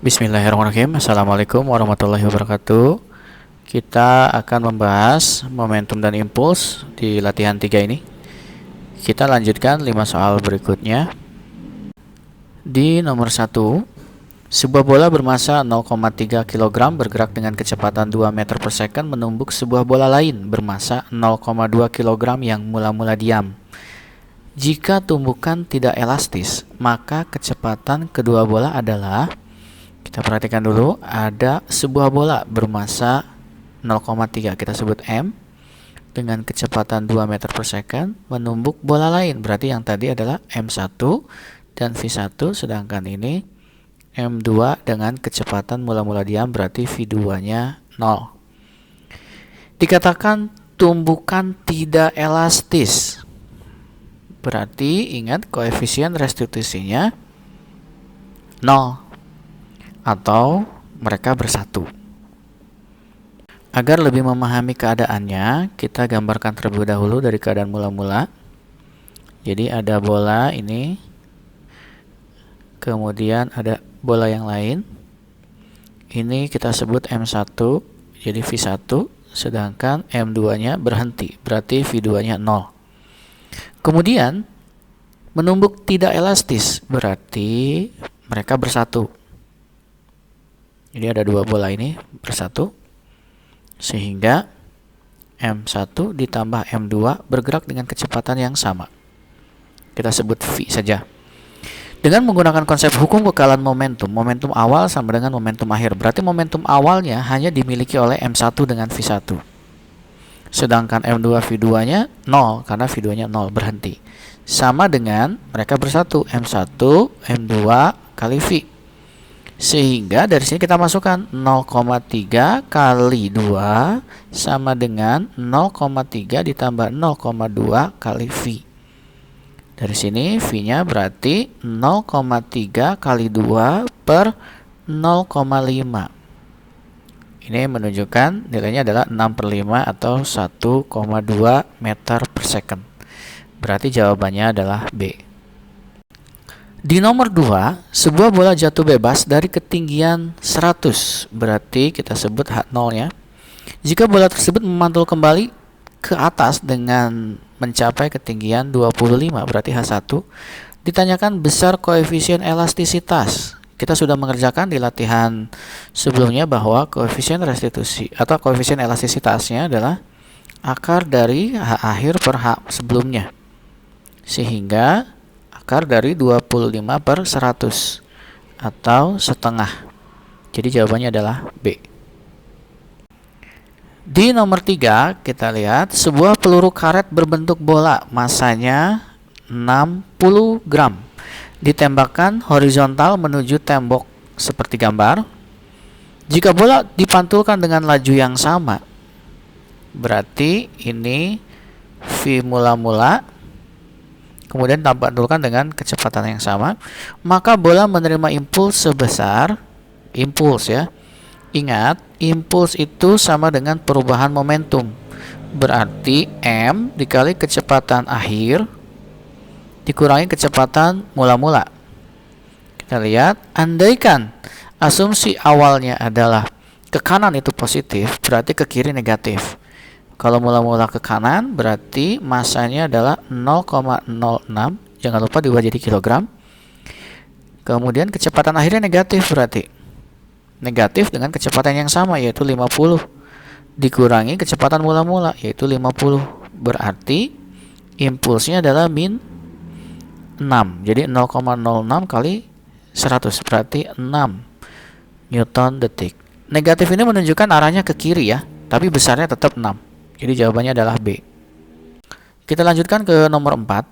Bismillahirrahmanirrahim. Assalamualaikum warahmatullahi wabarakatuh. Kita akan membahas momentum dan impuls di latihan 3 ini. Kita lanjutkan 5 soal berikutnya. Di nomor 1, sebuah bola bermasa 0,3 kg bergerak dengan kecepatan 2 meter per second menumbuk sebuah bola lain bermasa 0,2 kg yang mula-mula diam. Jika tumbukan tidak elastis, maka kecepatan kedua bola adalah, kita perhatikan dulu, ada sebuah bola bermasa 0,3, kita sebut M, dengan kecepatan 2 meter per second menumbuk bola lain. Berarti yang tadi adalah M1 dan V1, sedangkan ini M2 dengan kecepatan mula-mula diam, berarti V2-nya 0. Dikatakan tumbukan tidak elastis. Berarti ingat koefisien restitusinya 0 atau mereka bersatu. Agar lebih memahami keadaannya, kita gambarkan terlebih dahulu dari keadaan mula-mula. Jadi ada bola ini, kemudian ada bola yang lain. Ini kita sebut M1, jadi V1, sedangkan M2-nya berhenti, berarti V2-nya 0. Kemudian menumbuk tidak elastis, berarti mereka bersatu. Jadi ada dua bola ini bersatu, sehingga M1 ditambah M2 bergerak dengan kecepatan yang sama. Kita sebut V saja. Dengan menggunakan konsep hukum kekalan momentum, momentum awal sama dengan momentum akhir. Berarti momentum awalnya hanya dimiliki oleh M1 dengan V1. Sedangkan M2 V2-nya 0, karena V2-nya 0, berhenti. Sama dengan mereka bersatu, M1, M2 kali V. Sehingga dari sini kita masukkan 0,3 kali 2 sama dengan 0,3 ditambah 0,2 kali V. Dari sini V-nya berarti 0,3 kali 2 per 0,5. Ini menunjukkan nilainya adalah 6/5 atau 1,2 meter per second. Berarti jawabannya adalah B. Di nomor 2, sebuah bola jatuh bebas dari ketinggian 100, berarti kita sebut H0-nya. Jika bola tersebut memantul kembali ke atas dengan mencapai ketinggian 25, berarti H1, ditanyakan besar koefisien elastisitas. Kita sudah mengerjakan di latihan sebelumnya bahwa koefisien restitusi atau koefisien elastisitasnya adalah akar dari H akhir per H sebelumnya. Sehingga akar dari 25 per 100 atau setengah. Jadi jawabannya adalah B. Di nomor 3 kita lihat sebuah peluru karet berbentuk bola, masanya 60 gram, ditembakkan horizontal menuju tembok seperti gambar. Jika bola dipantulkan dengan laju yang sama, berarti ini V mula-mula, kemudian dipantulkan dengan kecepatan yang sama, maka bola menerima impuls sebesar, impuls ya, ingat, impuls itu sama dengan perubahan momentum. Berarti M dikali kecepatan akhir dikurangi kecepatan mula-mula. Kita lihat, andaikan asumsi awalnya adalah ke kanan itu positif, berarti ke kiri negatif. Kalau mula-mula ke kanan, berarti masanya adalah 0,06, jangan lupa diubah jadi kilogram. Kemudian kecepatan akhirnya negatif, berarti negatif dengan kecepatan yang sama, yaitu 50, dikurangi kecepatan mula-mula, yaitu 50. Berarti impulsnya adalah min 6. Jadi 0,06 kali 100, berarti 6 Newton detik. Negatif ini menunjukkan arahnya ke kiri ya, tapi besarnya tetap 6. Jadi jawabannya adalah B. Kita lanjutkan ke nomor 4.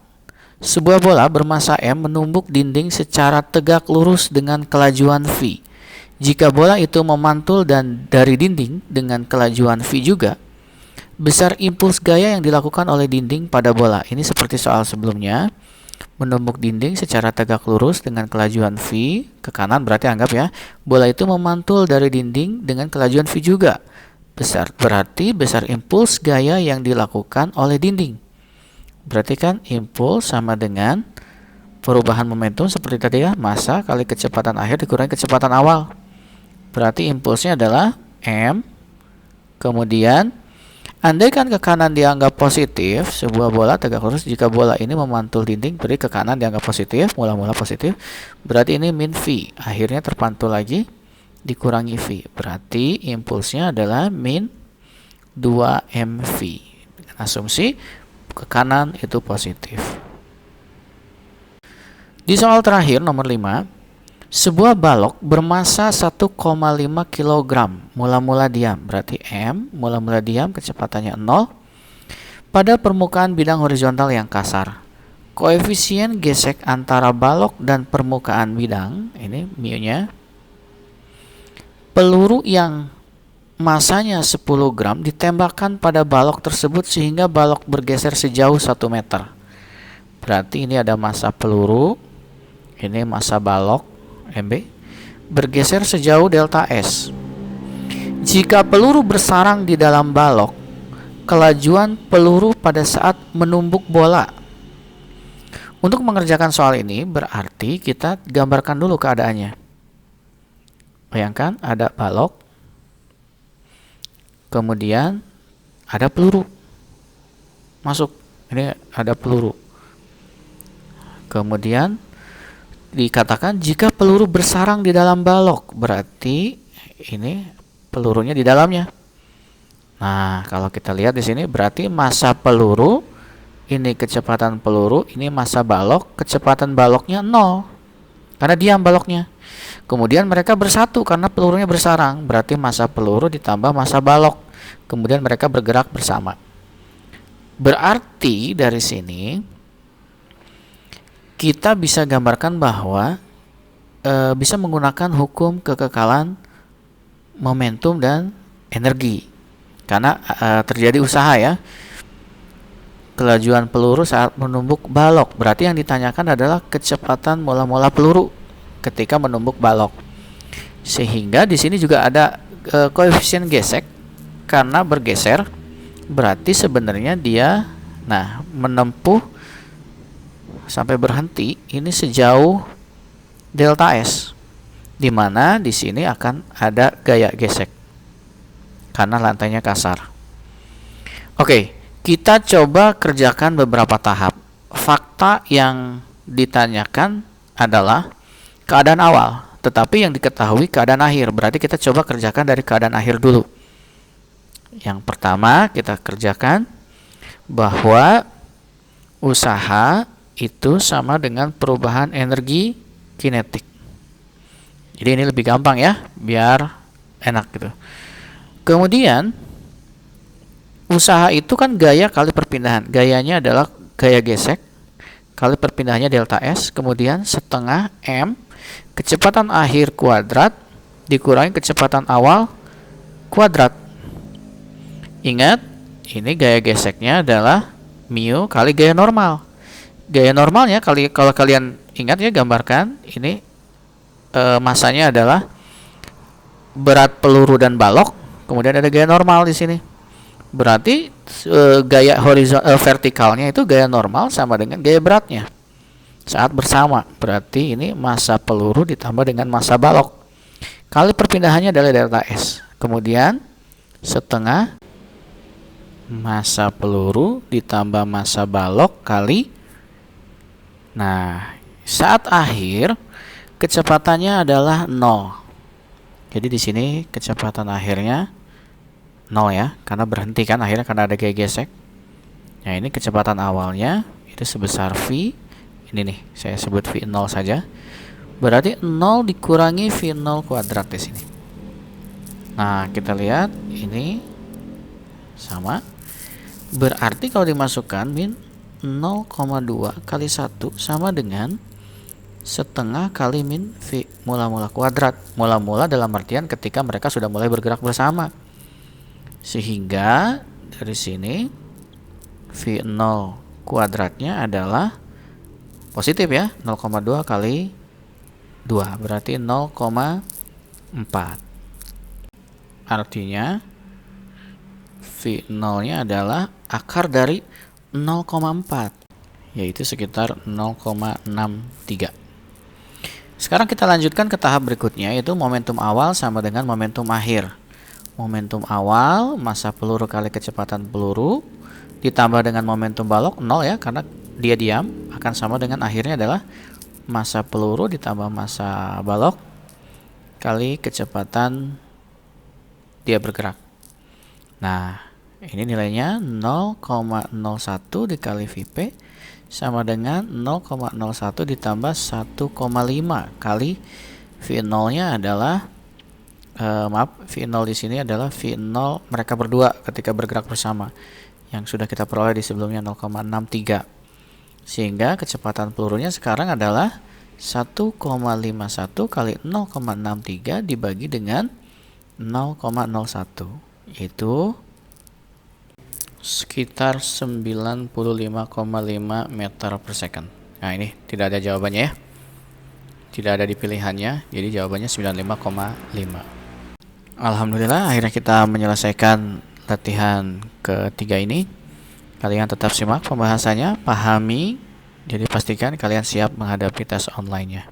Sebuah bola bermasa M menumbuk dinding secara tegak lurus dengan kelajuan V. Jika bola itu memantul dan dari dinding dengan kelajuan V juga, besar impuls gaya yang dilakukan oleh dinding pada bola. Ini seperti soal sebelumnya. Menumbuk dinding secara tegak lurus dengan kelajuan V ke kanan, berarti anggap ya, bola itu memantul dari dinding dengan kelajuan V juga. Berarti besar impuls gaya yang dilakukan oleh dinding. Berarti kan impuls sama dengan perubahan momentum seperti tadi ya, massa kali kecepatan akhir dikurangi kecepatan awal. Berarti impulsnya adalah M. Kemudian andaikan ke kanan dianggap positif, sebuah bola tegak lurus, jika bola ini memantul dinding, beri ke kanan dianggap positif, mula-mula positif, berarti ini min V. Akhirnya terpantul lagi, dikurangi V. Berarti impulsnya adalah min 2mV. Dengan asumsi ke kanan itu positif. Di soal terakhir nomor 5, sebuah balok bermasa 1,5 kg mula-mula diam, berarti M, mula-mula diam kecepatannya 0 pada permukaan bidang horizontal yang kasar. Koefisien gesek antara balok dan permukaan bidang, ini mu-nya. Peluru yang masanya 10 gram ditembakkan pada balok tersebut sehingga balok bergeser sejauh 1 meter. Berarti ini ada massa peluru, ini massa balok MB, bergeser sejauh delta S. Jika peluru bersarang di dalam balok, kelajuan peluru pada saat menumbuk bola. Untuk mengerjakan soal ini berarti kita gambarkan dulu keadaannya. Bayangkan ada balok, kemudian ada peluru masuk. Ini ada peluru. Kemudian dikatakan jika peluru bersarang di dalam balok, berarti ini pelurunya di dalamnya. Nah, kalau kita lihat di sini berarti massa peluru, ini kecepatan peluru, ini massa balok, kecepatan baloknya 0 karena diam baloknya. Kemudian mereka bersatu karena pelurunya bersarang, berarti massa peluru ditambah massa balok. Kemudian mereka bergerak bersama. Berarti dari sini kita bisa gambarkan bahwa bisa menggunakan hukum kekekalan momentum dan energi. Karena terjadi usaha ya. Kelajuan peluru saat menumbuk balok. Berarti yang ditanyakan adalah kecepatan mula-mula peluru ketika menumbuk balok. Sehingga di sini juga ada koefisien gesek karena bergeser. Berarti sebenarnya dia menempuh sampai berhenti ini sejauh delta S, di mana di sini akan ada gaya gesek karena lantainya kasar. Oke, kita coba kerjakan beberapa tahap. Fakta yang ditanyakan adalah keadaan awal, tetapi yang diketahui keadaan akhir. Berarti kita coba kerjakan dari keadaan akhir dulu. Yang pertama kita kerjakan bahwa usaha itu sama dengan perubahan energi kinetik. Jadi ini lebih gampang ya, biar enak gitu. Kemudian usaha itu kan gaya kali perpindahan. Gayanya adalah gaya gesek kali perpindahannya delta S, kemudian setengah M kecepatan akhir kuadrat dikurangi kecepatan awal kuadrat. Ingat, ini gaya geseknya adalah mu kali gaya normal. Gaya normalnya kalau kalian ingat ya, gambarkan ini masanya adalah berat peluru dan balok, kemudian ada gaya normal di sini. Berarti gaya vertikalnya itu gaya normal sama dengan gaya beratnya saat bersama. Berarti ini massa peluru ditambah dengan massa balok kali perpindahannya adalah delta S. Kemudian setengah massa peluru ditambah massa balok kali. Nah, saat akhir kecepatannya adalah 0. Jadi di sini kecepatan akhirnya 0 ya, karena berhenti kan akhirnya karena ada gaya gesek. Nah, ini kecepatan awalnya itu sebesar V. Ini nih, saya sebut V0 saja. Berarti 0 dikurangi V0 kuadrat di sini. Nah, kita lihat ini sama. Berarti kalau dimasukkan min 0,2 kali 1 sama dengan setengah kali min V mula-mula kuadrat. Mula-mula dalam artian ketika mereka sudah mulai bergerak bersama. Sehingga dari sini V0 kuadratnya adalah positif ya, 0,2 kali 2 berarti 0,4. Artinya V0-nya adalah akar dari 0,4, yaitu sekitar 0,63. Sekarang kita lanjutkan ke tahap berikutnya, yaitu momentum awal sama dengan momentum akhir. Momentum awal, massa peluru kali kecepatan peluru, ditambah dengan momentum balok 0 ya, karena dia diam, akan sama dengan akhirnya adalah massa peluru ditambah massa balok kali kecepatan dia bergerak. Nah, ini nilainya 0,01 dikali Vp sama dengan 0,01 ditambah 1,5 kali V0-nya adalah V0 di sini adalah V0 mereka berdua ketika bergerak bersama yang sudah kita peroleh di sebelumnya 0,63. Sehingga kecepatan pelurunya sekarang adalah 1,51 kali 0,63 dibagi dengan 0,01, yaitu sekitar 95,5 meter per second. Nah, ini tidak ada jawabannya ya. Tidak ada di pilihannya, jadi jawabannya 95,5. Alhamdulillah, akhirnya kita menyelesaikan latihan ketiga ini. Kalian tetap simak pembahasannya, pahami, jadi pastikan kalian siap menghadapi tes online-nya.